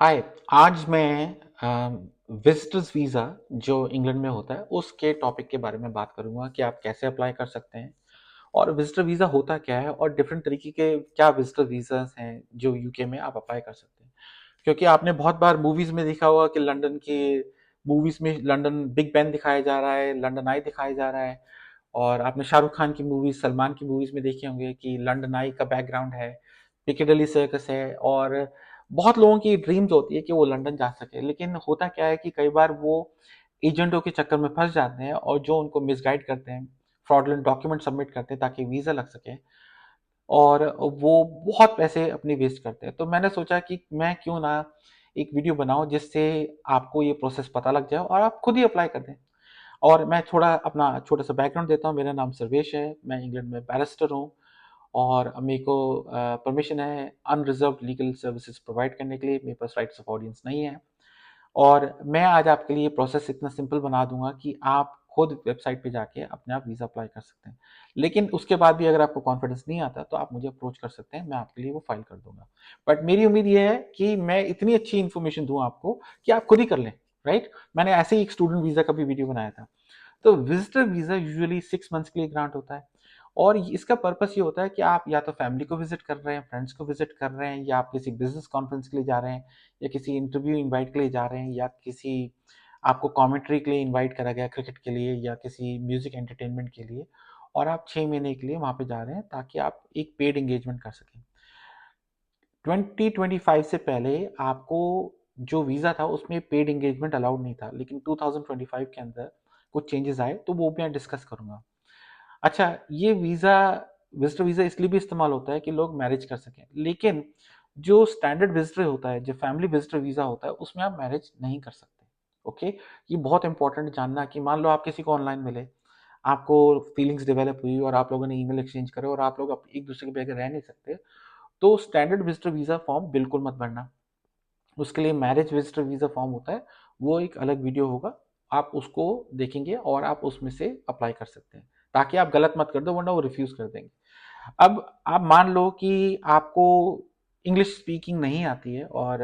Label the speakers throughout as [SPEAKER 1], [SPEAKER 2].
[SPEAKER 1] हाय। आज मैं visitors visa जो इंग्लैंड में होता है उसके टॉपिक के बारे में बात करूंगा कि आप कैसे अप्लाई कर सकते हैं और विजिटर वीज़ा होता क्या है और डिफरेंट तरीके के क्या विजिटर वीज़ास हैं जो यूके में आप अप्लाई कर सकते हैं। क्योंकि आपने बहुत बार मूवीज़ में देखा होगा कि लंदन की मूवीज़ में लंदन बिग बैन दिखाया जा रहा है, लंदन आई दिखाया जा रहा है। और आपने शाहरुख खान की मूवीज़, सलमान की मूवीज़ में देखे होंगे कि लंदन आई का बैकग्राउंड है, पिccadilly सर्कस है। और बहुत लोगों की ड्रीम्स होती है कि वो लंदन जा सके, लेकिन होता क्या है कि कई बार वो एजेंटों के चक्कर में फंस जाते हैं और जो उनको मिसगाइड करते हैं, फ्रॉडुलेंट डॉक्यूमेंट सबमिट करते हैं ताकि वीज़ा लग सके, और वो बहुत पैसे अपने वेस्ट करते हैं। तो मैंने सोचा कि मैं क्यों ना एक वीडियो बनाऊं जिससे आपको ये प्रोसेस पता लग जाए और आप खुद ही अप्लाई कर दें। और मैं थोड़ा अपना छोटा सा बैकग्राउंड देता हूँ। मेरा नाम सर्वेश है, मैं इंग्लैंड में बैरिस्टर हूँ और मेरे को परमिशन है अनरिजर्व लीगल सर्विसेज प्रोवाइड करने के लिए। मेरे पास राइट्स ऑफ ऑडियंस नहीं है और मैं आज आपके लिए प्रोसेस इतना सिंपल बना दूंगा कि आप खुद वेबसाइट पे जाके अपने आप वीज़ा अप्लाई कर सकते हैं। लेकिन उसके बाद भी अगर आपको कॉन्फिडेंस नहीं आता तो आप मुझे अप्रोच कर सकते हैं, मैं आपके लिए वो फाइल कर दूंगा। बट मेरी उम्मीद ये है कि मैं इतनी अच्छी इन्फॉर्मेशन दूं आपको कि आप खुद ही कर लें। राइट। मैंने ऐसे ही एक स्टूडेंट वीज़ा का भी वीडियो बनाया था। तो विजिटर वीज़ा यूजुअली 6 मंथ्स के लिए ग्रांट होता है और इसका पर्पस ये होता है कि आप या तो फैमिली को विजिट कर रहे हैं, फ्रेंड्स को विजिट कर रहे हैं, या आप किसी बिजनेस कॉन्फ्रेंस के लिए जा रहे हैं, या किसी इंटरव्यू इनवाइट के लिए जा रहे हैं, या किसी आपको कमेंट्री के लिए इनवाइट करा गया क्रिकेट के लिए या किसी म्यूजिक एंटरटेनमेंट के लिए, और आप 6 महीने के लिए वहां पे जा रहे हैं ताकि आप एक पेड एंगेजमेंट कर सकें। 2025 से पहले आपको जो वीज़ा था उसमें पेड एंगेजमेंट अलाउड नहीं था, लेकिन 2025 के अंदर कुछ चेंजेस आए तो वो मैं डिस्कस करूंगा। अच्छा, ये वीज़ा विज़िटर वीज़ा इसलिए भी इस्तेमाल होता है कि लोग मैरिज कर सकें, लेकिन जो स्टैंडर्ड विज़िटर होता है, जो फैमिली विज़िटर वीज़ा होता है, उसमें आप मैरिज नहीं कर सकते। ओके? ये बहुत इंपॉर्टेंट जानना कि मान लो आप किसी को ऑनलाइन मिले, आपको फीलिंग्स डेवलप हुई और आप लोगों ने ईमेल एक्सचेंज करे और आप लोग एक दूसरे के बगैर रह नहीं सकते, तो स्टैंडर्ड विज़िटर वीज़ा फॉर्म बिल्कुल मत भरना। उसके लिए मैरिज विजिटर वीज़ा फॉर्म होता है, वो एक अलग वीडियो होगा, आप उसको देखेंगे और आप उसमें से अप्लाई कर सकते हैं, ताकि आप गलत मत कर दो वरना वो रिफ्यूज़ कर देंगे। अब आप मान लो कि आपको इंग्लिश स्पीकिंग नहीं आती है और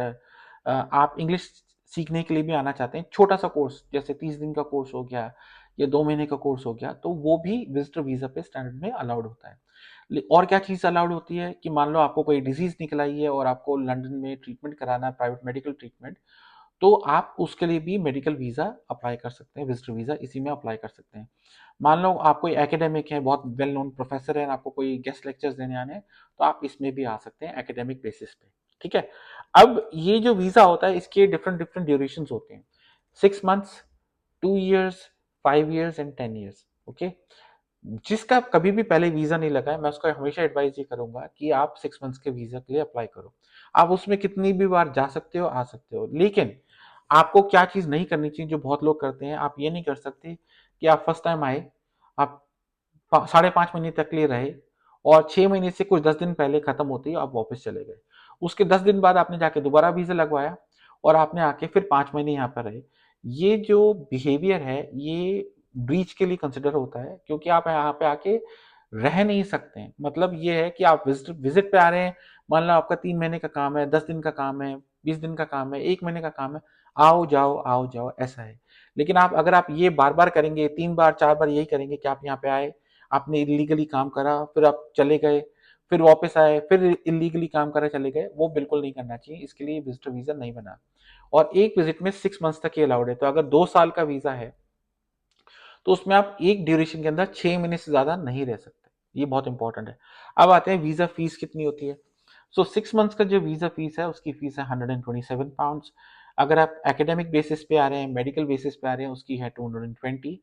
[SPEAKER 1] आप इंग्लिश सीखने के लिए भी आना चाहते हैं, छोटा-सा कोर्स जैसे 30 दिन का कोर्स हो गया या 2 महीने का कोर्स हो गया, तो वो भी विजिटर वीज़ा पे स्टैंडर्ड में अलाउड होता है। और क्या चीज़ अलाउड होती है कि मान लो आपको कोई डिजीज़ निकल आई है और आपको लंदन में ट्रीटमेंट कराना है, प्राइवेट मेडिकल ट्रीटमेंट, तो आप उसके लिए भी मेडिकल वीज़ा अप्लाई कर सकते हैं, विजिटर वीज़ा इसी में अप्लाई कर सकते हैं। मान लो आप कोई एकेडमिक हैं, बहुत वेल नोन प्रोफेसर हैं, आपको कोई गेस्ट लेक्चर्स देने आने हैं, तो आप इसमें भी आ सकते हैं एकेडमिक बेसिस पे। ठीक है? अब ये जो वीज़ा होता है इसके डिफरेंट डिफरेंट ड्यूरेशंस होते हैं। 6 months, 2 years, 5 years and 10 years. Okay? जिसका कभी भी पहले वीज़ा नहीं लगा है, मैं उसको हमेशा एडवाइस ये करूँगा कि आप 6 मंथ्स के वीज़ा के लिए अप्लाई करो। आप उसमें कितनी भी बार जा सकते हो, आ सकते हो। लेकिन आपको क्या चीज़ नहीं करनी चाहिए जो बहुत लोग करते हैं, आप ये नहीं कर सकते कि आप फर्स्ट टाइम आए, आप साढ़े 5 महीने तक के लिए रहे और 6 महीने से कुछ 10 दिन पहले खत्म होते ही आप वापस चले गए। उसके 10 दिन बाद आपने जाके दोबारा वीज़ा लगवाया और आपने आके फिर 5 महीने यहाँ पर रहे। ये जो बिहेवियर है, ये ब्रीच के लिए कंसिडर होता है, क्योंकि आप यहाँ पे आके रह नहीं सकते हैं। मतलब ये है कि आप विजिट विजिट पे आ रहे हैं, मान लो आपका 3 महीने का काम है, 10 दिन का काम है, 20 दिन का काम है, 1 महीने का काम है, आओ जाओ ऐसा है। लेकिन आप अगर आप ये बार बार करेंगे, 3 बार 4 बार यही करेंगे कि आप यहाँ पे आए, आपने इलीगली काम करा, फिर आप चले गए, फिर वापस आए, फिर इलीगली काम करा, चले गए, वो बिल्कुल नहीं करना चाहिए। इसके लिए विजिटर वीजा नहीं बना। और एक विजिट में 6 मंथ्स तक ये अलाउड है। तो अगर 2 साल का वीजा है तो उसमें आप एक ड्यूरेशन के अंदर 6 महीने से ज्यादा नहीं रह सकते। ये बहुत इंपॉर्टेंट है। अब आते हैं वीजा फीस कितनी होती है। सो 6 मंथ्स का जो वीजा फीस है उसकी फीस है £127। अगर आप एकेडमिक बेसिस पे आ रहे हैं, मेडिकल बेसिस पे आ रहे हैं, उसकी है 220।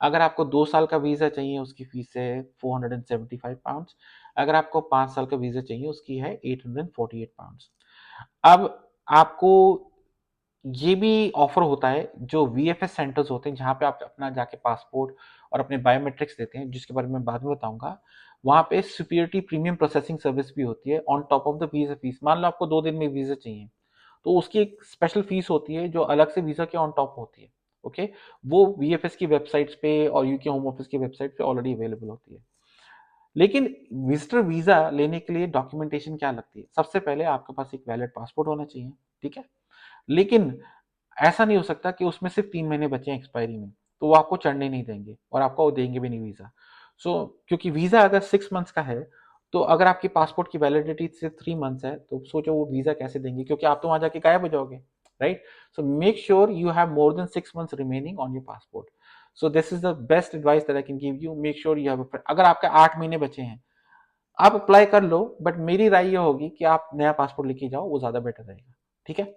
[SPEAKER 1] अगर आपको 2 साल का वीजा चाहिए उसकी फीस है £475। अगर आपको 5 साल का वीजा चाहिए उसकी है £848। अब आपको ये भी ऑफर होता है जो वीएफएस सेंटर्स होते हैं जहाँ पे आप अपना जाके पासपोर्ट और अपने बायोमेट्रिक्स देते हैं, जिसके बारे में बाद में बताऊंगा। वहाँ पे सिक्योरिटी प्रीमियम प्रोसेसिंग सर्विस भी होती है on top of the visa fees. मान लो आपको 2 दिन में वीजा चाहिए तो उसकी एक स्पेशल फीस होती है जो अलग से वीजा के ऑन टॉप होती है। ओके? वो वीएफएस की वेबसाइट्स पे और यूके होम ऑफिस की वेबसाइट पे ऑलरेडी अवेलेबल होती है। लेकिन विजिटर वीजा लेने के लिए डॉक्यूमेंटेशन क्या लगती है? सबसे पहले आपके पास एक वैलिड पासपोर्ट होना चाहिए। ठीक है? लेकिन ऐसा नहीं हो सकता कि उसमें सिर्फ 3 महीने बचे हैं एक्सपायरी में, तो वो आपको चढ़ने नहीं देंगे और आपको वो देंगे भी नहीं वीजा। क्योंकि वीजा अगर 6 मंथ्स का है, तो अगर आपकी पासपोर्ट की वैलिडिटी सिर्फ 3 मंथ्स है, तो सोचो वो वीजा कैसे देंगे, क्योंकि आप तो वहां जाके गायब हो जाओगे, right? So make sure you have more than 6 months remaining on your passport. So this is the best advice that I can give you. Make sure you have, अगर आपके 8 महीने बचे हैं, आप अप्लाई कर लो, बट मेरी राय ये होगी कि आप नया पासपोर्ट लेके जाओ, वो ज्यादा बेटर रहेगा। ठीक है?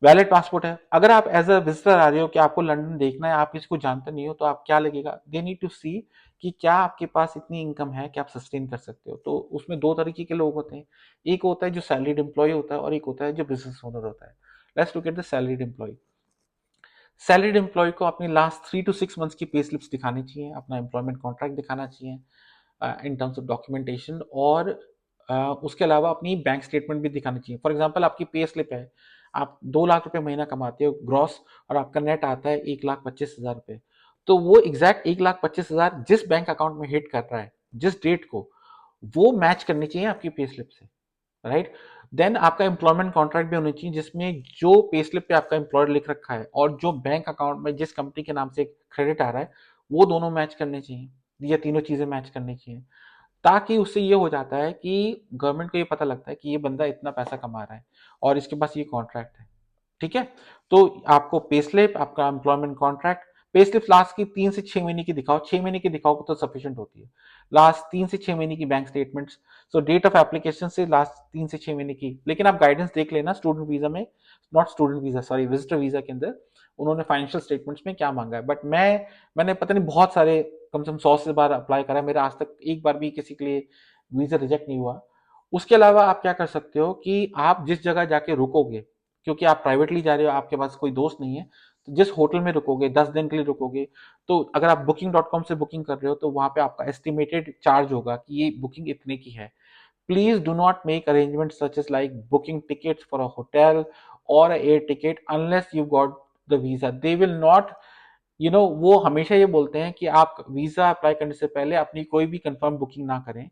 [SPEAKER 1] वैलिड पासपोर्ट है। अगर आप एज अ विजिटर आ रहे हो कि आपको लंदन देखना है, आप किसी को जानते नहीं हो, तो आप क्या लगेगा, दे नीड टू सी कि क्या आपके पास इतनी इनकम है कि आप सस्टेन कर सकते हो। तो उसमें दो तरीके के लोग होते हैं, एक होता है जो सैलरीड एम्प्लॉय होता है और एक होता है जो बिजनेस ओनर होता है। Let's look at the salaried employee. Salaried employee को अपनी लास्ट 3 to 6 मंथ्स की पे स्लिप्स दिखानी चाहिए, अपना एम्प्लॉयमेंट कॉन्ट्रैक्ट दिखाना चाहिए इन टर्म्स ऑफ डॉक्यूमेंटेशन, और उसके अलावा अपनी बैंक स्टेटमेंट भी दिखानी चाहिए। फॉर एग्जांपल आपकी पे स्लिप है, आप 2 लाख रुपए महीना कमाते हो ग्रॉस, और आपका नेट आता है 1,25,000 रुपए, तो वो एग्जैक्ट 1,25,000 जिस बैंक अकाउंट में हिट कर रहा है जिस डेट को, वो मैच करनी चाहिए आपकी पे स्लिप से, राइट? देन आपका एम्प्लॉयमेंट कॉन्ट्रैक्ट भी होना चाहिए जिसमें जो पे स्लिप पे आपका एम्प्लॉयर लिख रखा है और जो बैंक अकाउंट में जिस कंपनी के नाम से क्रेडिट आ रहा है, वो दोनों मैच करने चाहिए, ये तीनों चीजें मैच करनी चाहिए। ताकि उससे ये हो जाता है कि गवर्नमेंट को ये पता लगता है कि ये बंदा इतना पैसा कमा रहा है और इसके पास ये कॉन्ट्रैक्ट है। ठीक है? तो आपको पे स्लिप, आपका employment contract, pay slip last की 3 से 6 महीने की दिखाओ, 6 महीने की दिखाओ तो सफिशियंट होती है। लास्ट 3 से 6 महीने की bank statements, so date of application से लास्ट 3 से 6 महीने की। लेकिन आप गाइडेंस देख लेना स्टूडेंट वीजा में, not student visa, sorry, visitor visa के अंदर उन्होंने फाइनेंशियल स्टेटमेंट्स में क्या मांगा है। बट मैंने पता नहीं बहुत सारे, कम से कम 100 से बार अप्लाई करा है, मेरा आज तक एक बार भी किसी के लिए वीजा रिजेक्ट नहीं हुआ। उसके अलावा आप क्या कर सकते हो कि आप जिस जगह जाके रुकोगे, क्योंकि आप प्राइवेटली जा रहे हो, आपके पास कोई दोस्त नहीं है, तो जिस होटल में रुकोगे, 10 दिन के लिए रुकोगे, तो अगर आप booking.com से बुकिंग कर रहे हो, तो वहां पे आपका एस्टिमेटेड चार्ज होगा कि ये बुकिंग इतने की है। Please do not make arrangement such as like booking tickets for a hotel और air ticket unless you got the visa. They will not, वो हमेशा ये बोलते हैं कि आप वीजा अप्लाई करने से पहले अपनी कोई भी कंफर्म बुकिंग ना करें,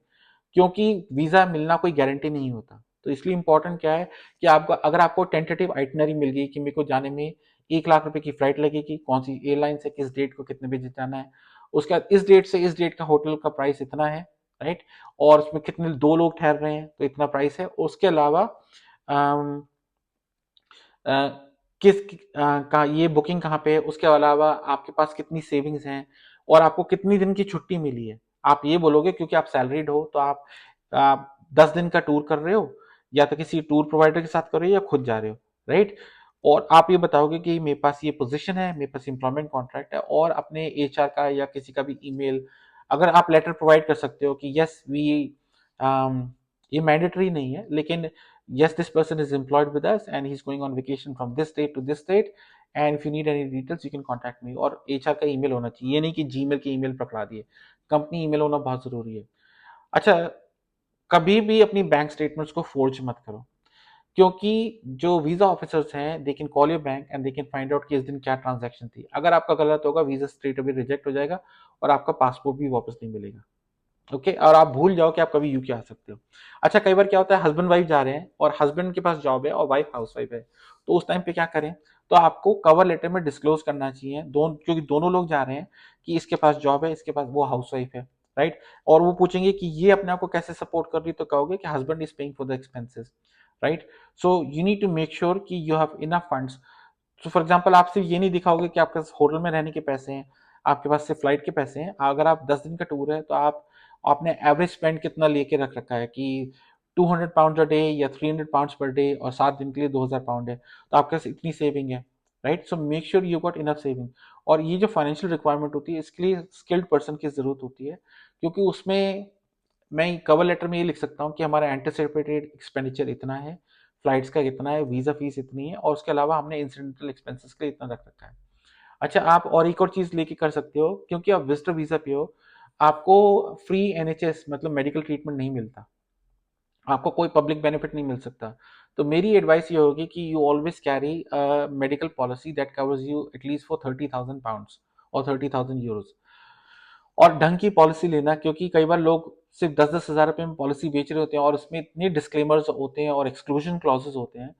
[SPEAKER 1] क्योंकि वीजा मिलना कोई गारंटी नहीं होता। तो इसलिए इंपॉर्टेंट क्या है कि आपको, अगर आपको टेंटेटिव आइटनरी मिल गई कि मेरे को जाने में 1 लाख रुपए की फ्लाइट लगेगी, कौन सी एयरलाइन से, किस डेट को, कितने बजे जाना है, उसका इस डेट से इस डेट का होटल का प्राइस इतना है, राइट? और उसमें कितने 2 लोग ठहर रहे हैं तो इतना प्राइस है। उसके अलावा अम, अ, का ये बुकिंग कहाँ पे है, उसके अलावा आपके पास कितनी सेविंग्स हैं और आपको कितनी दिन की छुट्टी मिली है। आप ये बोलोगे क्योंकि आप सैलरीड हो, तो आप 10 दिन का टूर कर रहे हो, या तो किसी टूर प्रोवाइडर के साथ कर रहे हो या खुद जा रहे हो, राइट? और आप ये बताओगे कि मेरे पास ये पोजीशन है, मेरे पास एम्प्लॉयमेंट कॉन्ट्रैक्ट है, और अपने एचआर का या किसी का भी ईमेल, अगर आप लेटर प्रोवाइड कर सकते हो कि यस वी, ये मैंडेटरी नहीं है, लेकिन yes, this person is employed with us and he's going on vacation from this date to this date, and if you need any details you can contact me। और HR का email होना चाहिए, ये नहीं कि जीमेल के email पकड़ा दिए, कंपनी ईमेल होना बहुत जरूरी है। अच्छा, कभी भी अपनी बैंक स्टेटमेंट्स को फोर्ज मत करो, क्योंकि जो वीजा ऑफिसर्स हैं they can call your bank and they can find out कि इस दिन क्या ट्रांजैक्शन थी। अगर आपका गलत होगा, वीजा स्ट्रेट अवे रिजेक्ट हो जाएगा और आपका पासपोर्ट भी वापस नहीं मिलेगा। ओके, और आप भूल जाओ कि आप कभी यूके आ सकते हो। अच्छा, कई बार क्या होता है, हस्बैंड वाइफ जा रहे हैं और हस्बैंड के पास जॉब है और वाइफ हाउस वाइफ है, तो उस टाइम पे क्या करें, तो आपको कवर लेटर में डिस्क्लोज करना चाहिए, क्योंकि दोनों लोग जा रहे हैं कि इसके पास जॉब है, इसके पास, वो हाउस वाइफ है, राइट? और वो पूछेंगे कि ये अपने आप को कैसे सपोर्ट कर रही है, तो कहोगे कि husband is paying for the expenses, right? So you need to make sure कि यू हैव इनफ फंड्स। तो फॉर एग्जाम्पल, आप सिर्फ ये नहीं दिखाओगे कि आपके पास होटल में रहने के पैसे हैं, आपके पास सिर्फ फ्लाइट के पैसे हैं। अगर आप 10 दिन का टूर है, तो आप आपने एवरेज स्पेंड कितना लेके रख रखा है कि 200 पाउंड अ डे या 300 पाउंड पर डे, और 7 दिन के लिए 2000 पाउंड है, तो आपके पास इतनी सेविंग है, right? So make sure you got enough saving. और ये जो फाइनेंशियल रिक्वायरमेंट होती है, इसके लिए स्किल्ड पर्सन की जरूरत होती है, क्योंकि उसमें मैं कवर लेटर में ये लिख सकता हूँ कि हमारा एंटिसिपेटेड एक्सपेंडिचर इतना है, फ्लाइट्स का इतना है, वीजा फीस इतनी है, और उसके अलावा हमने इंसिडेंटल एक्सपेंसेस के लिए इतना रख रखा है। अच्छा, आप और एक और चीज लेके कर सकते हो, क्योंकि आप विजिटर वीजा पे हो, आपको फ्री एनएचएस मतलब मेडिकल ट्रीटमेंट नहीं मिलता, आपको कोई पब्लिक बेनिफिट नहीं मिल सकता। तो मेरी एडवाइस ये होगी कि you always carry medical policy that covers you at least for 30,000 pounds और 30,000 यूरोज। और ढंग की पॉलिसी लेना, क्योंकि कई बार लोग सिर्फ 10-10 हजार रुपए में पॉलिसी बेच रहे होते हैं और उसमें इतने डिस्क्लेमर्स होते हैं और एक्सक्लूजन क्लॉजेस होते हैं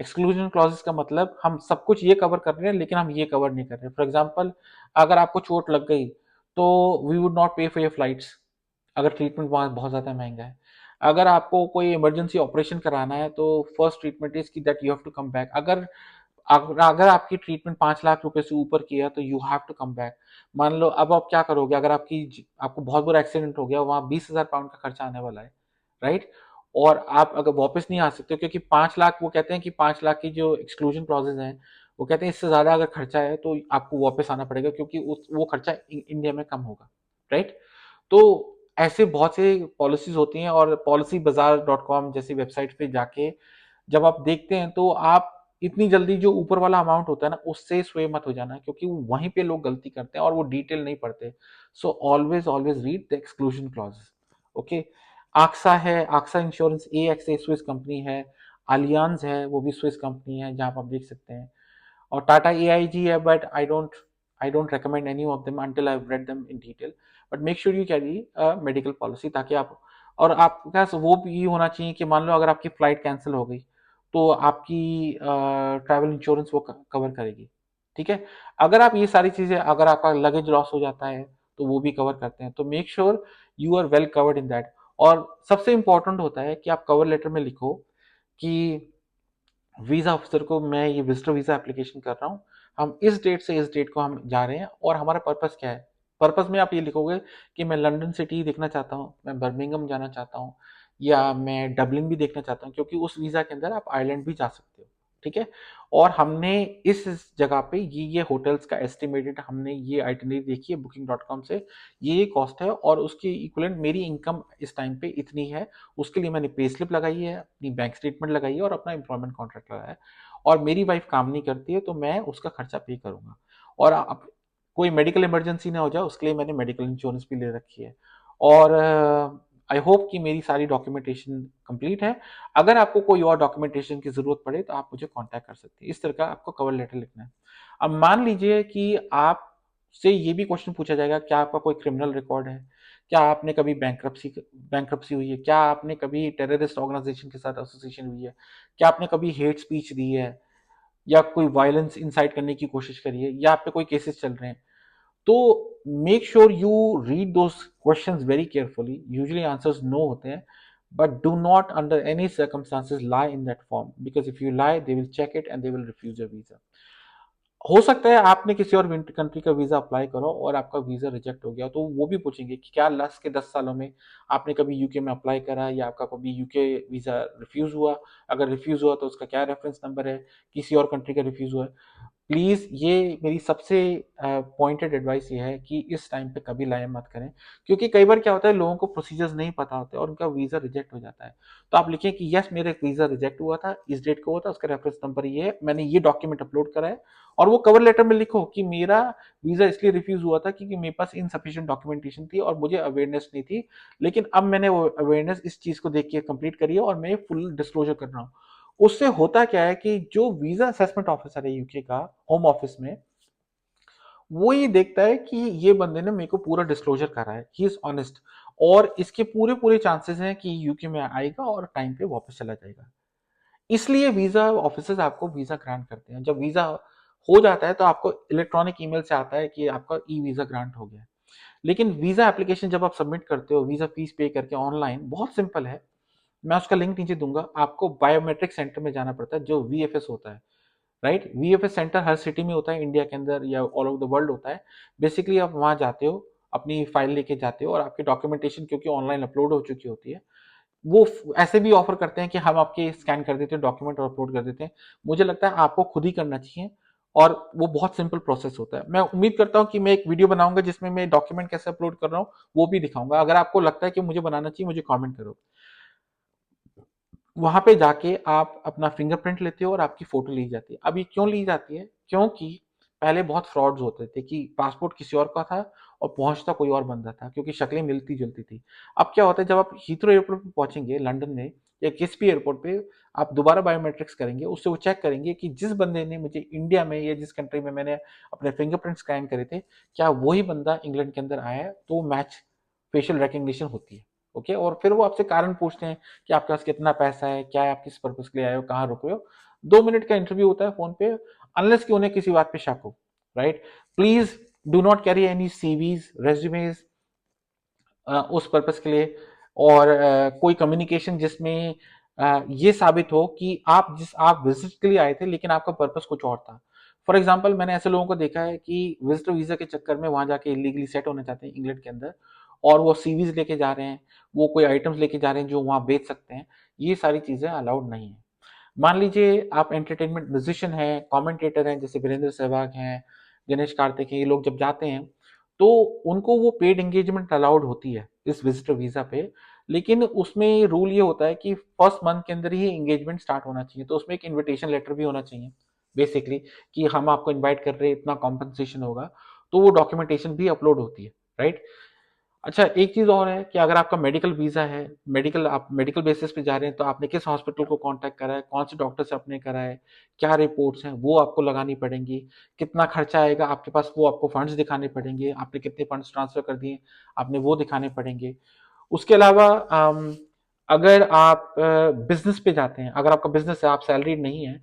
[SPEAKER 1] एक्सक्लूजन क्लॉजेस का मतलब हम सब कुछ ये कवर कर रहे हैं लेकिन हम ये कवर नहीं कर रहे। फॉर एग्जाम्पल, अगर आपको चोट लग गई तो वी वुड नॉट पे फॉर योर फ्लाइट्स, अगर ट्रीटमेंट वहाँ बहुत ज़्यादा महंगा है। अगर आपको कोई इमरजेंसी ऑपरेशन कराना है तो फर्स्ट ट्रीटमेंट इज की that you have to come back. अगर अगर अगर आपकी ट्रीटमेंट 5 लाख रुपए से ऊपर की है तो you have to come back. मान लो अब आप क्या करोगे, अगर आपको बहुत बड़ा एक्सीडेंट हो गया, वहां 20,000 पाउंड का खर्चा आने वाला है, राइट? और आप अगर वापस नहीं आ सकते हो, क्योंकि 5 लाख, वो कहते हैं कि 5 लाख की जो एक्सक्लूजन क्लॉजेज हैं, वो कहते हैं इससे ज्यादा अगर खर्चा है तो आपको वापस आना पड़ेगा, क्योंकि वो खर्चा इंडिया में कम होगा, राइट? तो ऐसे बहुत से पॉलिसीज होती हैं, और पॉलिसी बाजार डॉट कॉम जैसी वेबसाइट पे जाके जब आप देखते हैं तो आप इतनी जल्दी जो ऊपर वाला अमाउंट होता है ना उससे स्वे मत हो जाना, क्योंकि वहीं पे लोग गलती करते हैं और वो डिटेल नहीं पढ़ते। So always always read the exclusion clauses. Okay. AXA है, AXA insurance, A X A Swiss company है। अलियांज है, वो भी स्विस कंपनी है, जहां पर आप देख सकते हैं। और टाटा एआईजी है, but I don't recommend any of them until I've read them in detail. But make sure you carry a medical policy, ताकि आप, और आपके पास वो भी होना चाहिए कि मान लो अगर आपकी फ्लाइट कैंसिल हो गई तो आपकी ट्रैवल इंश्योरेंस वो कवर करेगी। ठीक है। अगर आप ये सारी चीजें, अगर आपका लगेज लॉस हो जाता है तो वो भी कवर करते हैं, तो make sure you are well covered in that. और सबसे इंपॉर्टेंट होता है कि आप कवर लेटर में लिखो कि वीजा ऑफिसर को मैं ये विजिटर वीजा एप्लीकेशन कर रहा हूँ, हम इस डेट से इस डेट को हम जा रहे हैं, और हमारा पर्पस क्या है। पर्पस में आप ये लिखोगे कि मैं लंदन सिटी देखना चाहता हूँ, मैं बर्मिंघम जाना चाहता हूँ, या मैं डबलिन भी देखना चाहता हूँ, क्योंकि उस वीजा के अंदर आप आयरलैंड भी जा सकते हो। ठीक है। और हमने इस जगह पे ये होटल्स का एस्टिमेटेड, हमने ये आइटनरी देखी है बुकिंग डॉट कॉम से, ये कॉस्ट है, और उसकी इक्वलेंट मेरी इनकम इस टाइम पे इतनी है। उसके लिए मैंने पे स्लिप लगाई है, अपनी बैंक स्टेटमेंट लगाई है, और अपना एम्प्लॉयमेंट कॉन्ट्रैक्ट लगाया है। और मेरी वाइफ काम नहीं करती है तो मैं उसका खर्चा पे करूंगा। और कोई मेडिकल इमरजेंसी ना हो जाए उसके लिए मैंने मेडिकल इंश्योरेंस भी ले रखी है। और आई होप कि मेरी सारी डॉक्यूमेंटेशन कंप्लीट है। अगर आपको कोई और डॉक्यूमेंटेशन की जरूरत पड़े तो आप मुझे कांटेक्ट कर सकते हैं। इस तरह का आपको कवर लेटर लिखना है। अब मान लीजिए कि आपसे ये भी क्वेश्चन पूछा जाएगा, क्या आपका कोई क्रिमिनल रिकॉर्ड है, क्या आपने कभी बैंक्रप्सी हुई है, क्या आपने कभी टेररिस्ट ऑर्गेनाइजेशन के साथ एसोसिएशन हुई है, क्या आपने कभी हेट स्पीच दी है, या कोई वायलेंस इंसाइट करने की कोशिश करी है, या आप पे कोई केसेस चल रहे हैं। तो make sure you read those questions very carefully. Usually answers no होते हैं, but do not under any circumstances lie in that form, because if you lie they will check it and they will refuse your visa. हो सकता है आपने किसी और country का visa apply करो और आपका वीजा रिजेक्ट हो गया, तो वो भी पूछेंगे कि क्या लास्ट के 10 सालों में आपने कभी यूके में अप्लाई करा, या आपका कभी यूके वीजा रिफ्यूज हुआ। अगर रिफ्यूज हुआ तो उसका क्या रेफरेंस नंबर है, किसी और कंट्री का रिफ्यूज हुआ है। प्लीज, ये मेरी सबसे पॉइंटेड एडवाइस ये है कि इस टाइम पे कभी लाया मत करें, क्योंकि कई बार क्या होता है, लोगों को प्रोसीजर्स नहीं पता होते और उनका वीजा रिजेक्ट हो जाता है। तो आप लिखें कि यस, मेरा एक वीजा रिजेक्ट हुआ था, इस डेट को हुआ था, उसका रेफरेंस नंबर ये है, मैंने ये डॉक्यूमेंट अपलोड करा है। और वो कवर लेटर में लिखो कि मेरा वीजा इसलिए रिफ्यूज हुआ था क्योंकि मेरे पास इनसफिशिएंट डॉक्यूमेंटेशन थी और मुझे अवेयरनेस नहीं थी, लेकिन अब मैंने वो अवेयरनेस इस चीज को देख के कंप्लीट करी है और मैं फुल डिस्क्लोजर कर रहा हूँ। उससे होता क्या है कि जो वीजा असेसमेंट ऑफिसर है यूके का, होम ऑफिस में, वो ये देखता है कि ये बंदे ने मेरे को पूरा डिस्क्लोजर करा है, ही इज ऑनेस्ट, और इसके पूरे पूरे चांसेस हैं कि यूके में आएगा और टाइम पे वापस चला जाएगा। इसलिए वीजा ऑफिसर्स आपको वीजा ग्रांट करते हैं। जब वीजा हो जाता है तो आपको इलेक्ट्रॉनिक ईमेल से आता है कि आपका ई वीजा ग्रांट हो गया है। लेकिन वीजा एप्लीकेशन जब आप सबमिट करते हो वीजा फीस पे करके ऑनलाइन, बहुत सिंपल है। मैं उसका लिंक नीचे दूंगा। आपको बायोमेट्रिक सेंटर में जाना पड़ता है, जो वीएफएस होता है, राइट? वीएफएस सेंटर हर सिटी में होता है, इंडिया के अंदर या ऑल ओवर द वर्ल्ड होता है। बेसिकली आप वहां जाते हो, अपनी फाइल लेके जाते हो, और आपकी डॉक्यूमेंटेशन क्योंकि ऑनलाइन अपलोड हो चुकी होती है, वो ऐसे भी ऑफर करते हैं कि हम आपके स्कैन कर देते हैं डॉक्यूमेंट और अपलोड कर देते हैं। मुझे लगता है आपको खुद ही करना चाहिए, और वो बहुत सिंपल प्रोसेस होता है। मैं उम्मीद करता हूँ कि मैं एक वीडियो बनाऊंगा जिसमें मैं डॉक्यूमेंट कैसे अपलोड कर रहा हूँ, वो भी दिखाऊंगा। अगर आपको लगता है कि मुझे बनाना चाहिए, मुझे कमेंट करो। वहां पे जाके आप अपना फिंगरप्रिंट लेते हो और आपकी फोटो ली जाती है। अब ये क्यों ली जाती है? क्योंकि पहले बहुत फ्रॉड्स होते थे कि पासपोर्ट किसी और का था और पहुंचता कोई और बंदा था, क्योंकि शक्लें मिलती जुलती थी। अब क्या होता है, जब आप हीथ्रो एयरपोर्ट पे पहुंचेंगे लंदन में, या किसी भी एयरपोर्ट पे, आप दोबारा बायोमेट्रिक्स करेंगे, उससे वो चेक करेंगे कि जिस बंदे ने मुझे इंडिया में या जिस कंट्री में मैंने अपने फिंगरप्रिंट स्कैन करे थे, क्या वही बंदा इंग्लैंड के अंदर आया है, तो मैच फेशियल रिकग्निशन होती है। ओके। और फिर वो आपसे कारण पूछते हैं कि आपके पास कितना पैसा है, क्या है, आप किस पर्पज के लिए आए हो, कहाँ रुके हो। 2 मिनट का इंटरव्यू होता है फोन पे, अनलेस कि उन्हें किसी बात पे शक हो, right. Please do not carry any CVs, resumes उस पर्पस के लिए, और कोई कम्युनिकेशन जिसमें ये साबित हो कि आप विजिट के लिए आए थे लेकिन आपका पर्पस कुछ और था। फॉर एग्जाम्पल, मैंने ऐसे लोगों को देखा है कि विजिटर वीजा के चक्कर में वहां जाके इलीगली सेट होने चाहते हैं इंग्लैंड के अंदर, और वो सीवीज लेके जा रहे हैं, वो कोई आइटम्स लेके जा रहे हैं जो वहां बेच सकते हैं। ये सारी चीजें अलाउड नहीं है। मान लीजिए आप एंटरटेनमेंट म्यूजिशियन हैं, कमेंटेटर हैं, जैसे वीरेंद्र सहवाग हैं, गणेश कार्तिक हैं, ये लोग जब जाते हैं तो उनको वो पेड एंगेजमेंट अलाउड होती है इस विजिटर वीजा पे। लेकिन उसमें रूल ये होता है कि फर्स्ट मंथ के अंदर ही एंगेजमेंट स्टार्ट होना चाहिए, तो उसमें एक इनविटेशन लेटर भी होना चाहिए बेसिकली, कि हम आपको इनवाइट कर रहे हैं, इतना कॉम्पनसेशन होगा, तो वो डॉक्यूमेंटेशन भी अपलोड होती है, राइट। अच्छा, एक चीज और है कि अगर आपका मेडिकल वीजा है, आप मेडिकल बेसिस पे जा रहे हैं, तो आपने किस हॉस्पिटल को कांटेक्ट करा है, कौन से डॉक्टर से आपने करा है, क्या रिपोर्ट्स हैं, वो आपको लगानी पड़ेंगी। कितना खर्चा आएगा आपके पास, वो आपको फंड्स दिखाने पड़ेंगे, आपने कितने फंड्स ट्रांसफर कर दिए, आपने वो दिखाने पड़ेंगे। उसके अलावा अगर आप बिजनेस पे जाते हैं, अगर आपका बिजनेस है, आप सैलरी नहीं है,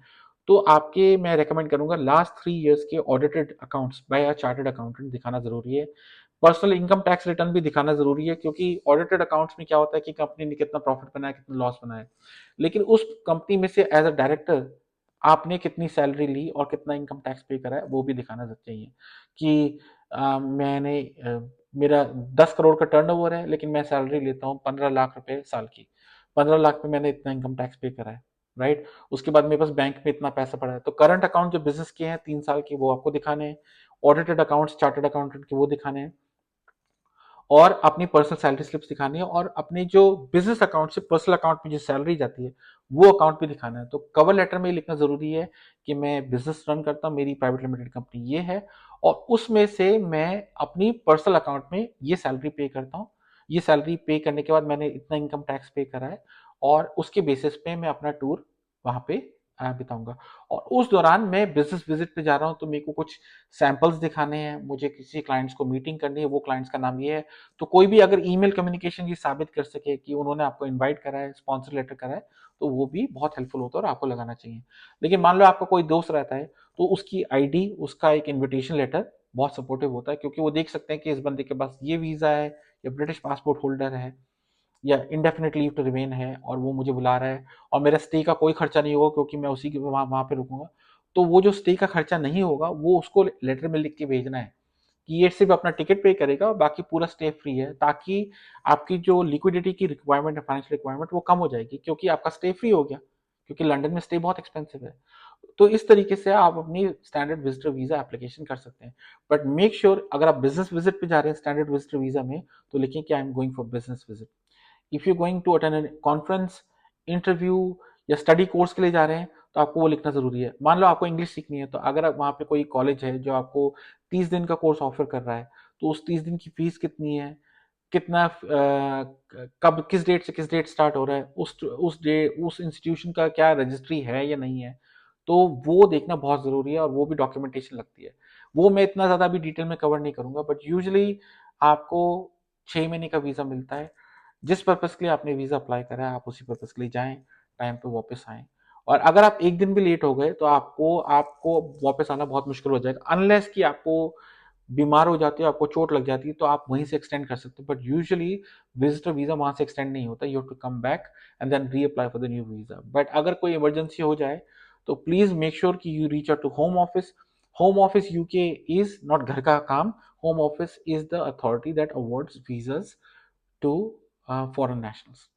[SPEAKER 1] तो आपके मैं रेकमेंड करूंगा लास्ट 3 इयर्स के audited accounts by a chartered accountant दिखाना जरूरी है। पर्सनल इनकम टैक्स रिटर्न भी दिखाना जरूरी है, क्योंकि ऑडिटेड अकाउंट्स में क्या होता है कि कंपनी ने कितना प्रॉफिट बनाया, कितना लॉस बनाया, लेकिन उस कंपनी में से एज अ डायरेक्टर आपने कितनी सैलरी ली और कितना इनकम टैक्स पे करा है, वो भी दिखाना चाहिए। कि मैंने मेरा 10 करोड़ का टर्नओवर है लेकिन मैं सैलरी लेता हूँ 15 लाख रुपए साल की, 15 लाख पे मैंने इतना इनकम टैक्स पे करा है, राइट। उसके बाद मेरे पास बैंक में इतना पैसा पड़ा है, तो करंट अकाउंट जो बिजनेस के हैं 3 साल की, वो आपको दिखाने हैं। ऑडिटेड अकाउंट्स चार्टर्ड अकाउंटेंट के वो दिखाने हैं, और अपनी पर्सनल सैलरी स्लिप्स दिखानी है, और अपने जो बिजनेस अकाउंट से पर्सनल अकाउंट में जो सैलरी जाती है वो अकाउंट भी दिखाना है। तो कवर लेटर में लिखना जरूरी है कि मैं बिजनेस रन करता हूँ, मेरी प्राइवेट लिमिटेड कंपनी ये है, और उसमें से मैं अपनी पर्सनल अकाउंट में ये सैलरी पे करता हूँ, ये सैलरी पे करने के बाद मैंने इतना इनकम टैक्स पे करा है, और उसके बेसिस पे मैं अपना टूर वहां पे बिताऊंगा। और उस दौरान मैं बिजनेस विजिट पे जा रहा हूँ, तो मेरे को कुछ सैंपल्स दिखाने हैं, मुझे किसी क्लाइंट्स को मीटिंग करनी है, वो क्लाइंट्स का नाम ये है। तो कोई भी अगर ईमेल कम्युनिकेशन ये साबित कर सके कि उन्होंने आपको इनवाइट करा है, स्पॉन्सर लेटर करा है, तो वो भी बहुत हेल्पफुल होता है और आपको लगाना चाहिए। लेकिन मान लो आपका कोई दोस्त रहता है, तो उसकी आईडी, उसका एक इन्विटेशन लेटर बहुत सपोर्टिव होता है, क्योंकि वो देख सकते हैं कि इस बंदे के पास ये वीजा है, या ब्रिटिश पासपोर्ट होल्डर है, या इंडेफिनिट लीव टू रिमेन है, और वो मुझे बुला रहा है, और मेरा स्टे का कोई खर्चा नहीं होगा क्योंकि मैं उसी के वहां पे रुकूंगा। तो वो जो स्टे का खर्चा नहीं होगा, वो उसको लेटर में लिख के भेजना है कि ये सिर्फ अपना टिकट पे करेगा, बाकी पूरा स्टे फ्री है, ताकि आपकी जो लिक्विडिटी की रिक्वायरमेंट है, फाइनेंशियल रिक्वायरमेंट, वो कम हो जाएगी, क्योंकि आपका स्टे फ्री हो गया, क्योंकि लंदन में स्टे बहुत एक्सपेंसिव है। तो इस तरीके से आप अपनी स्टैंडर्ड विजिटर वीजा एप्लीकेशन कर सकते हैं। बट मेक श्योर अगर आप बिजनेस विजिट पे जा रहे हैं स्टैंडर्ड विजिटर वीजा में, तो लिखें कि I am going for business visit. If you going to attend conference, interview, या स्टडी कोर्स के लिए जा रहे हैं, तो आपको वो लिखना जरूरी है। मान लो आपको इंग्लिश सीखनी है, तो अगर वहां पे कोई कॉलेज है जो आपको 30 दिन का कोर्स ऑफर कर रहा है, तो उस 30 दिन की फीस कितनी है, कितना कब, किस डेट से किस डेट स्टार्ट हो रहा है, उस इंस्टीट्यूशन का क्या रजिस्ट्री है या नहीं है, तो वो देखना बहुत जरूरी है, और वो भी डॉक्यूमेंटेशन लगती है। वो मैं इतना ज्यादा भी डिटेल में कवर नहीं करूंगा, बट यूजुअली आपको 6 महीने का वीजा मिलता है। जिस पर्पस के लिए आपने वीजा अप्लाई करा है, आप उसी पर्पस के लिए जाएं, टाइम पे वापस आएं। और अगर आप एक दिन भी लेट हो गए, तो आपको आपको वापस आना बहुत मुश्किल हो जाएगा, अनलेस कि आपको बीमार हो जाते हो, आपको चोट लग जाती है, तो आप वहीं से एक्सटेंड कर सकते हो। बट यूजुअली विजिटर वीजा वहां से एक्सटेंड नहीं होता, you have to come back and then reapply for the new visa. But अगर कोई इमरजेंसी हो जाए, तो प्लीज मेक श्योर कि you reach out to home office. Home office UK is not घर का काम, home office is the authority that awards visas to foreign nationals.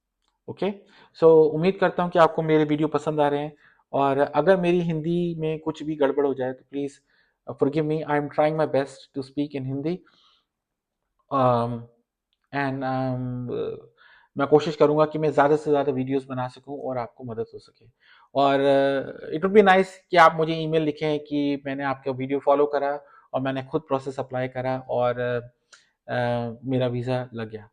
[SPEAKER 1] Okay, so उम्मीद करता हूँ कि आपको मेरे वीडियो पसंद आ रहे हैं, और अगर मेरी हिंदी में कुछ भी गड़बड़ हो जाए, तो please forgive me. I'm trying my best to speak in Hindi. And मैं कोशिश करूंगा कि मैं ज़्यादा से ज़्यादा वीडियोस बना सकूं और आपको मदद हो सके। और इट वुड बी नाइस कि आप मुझे ईमेल लिखें कि मैंने आपका वीडियो फॉलो करा, और मैंने खुद प्रोसेस अप्लाई करा, और मेरा वीज़ा लग गया।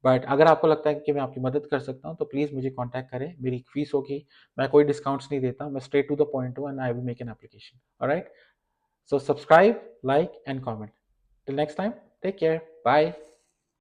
[SPEAKER 1] बट अगर आपको लगता है कि मैं आपकी मदद कर सकता हूँ, तो प्लीज़ मुझे कांटेक्ट करें, मेरी एक फीस होगी, मैं कोई डिस्काउंट्स नहीं देता, मैं स्ट्रेट टू द पॉइंट हूँ, and I will make an application. Alright, so subscribe, like, and comment. Till next time, take care. Bye.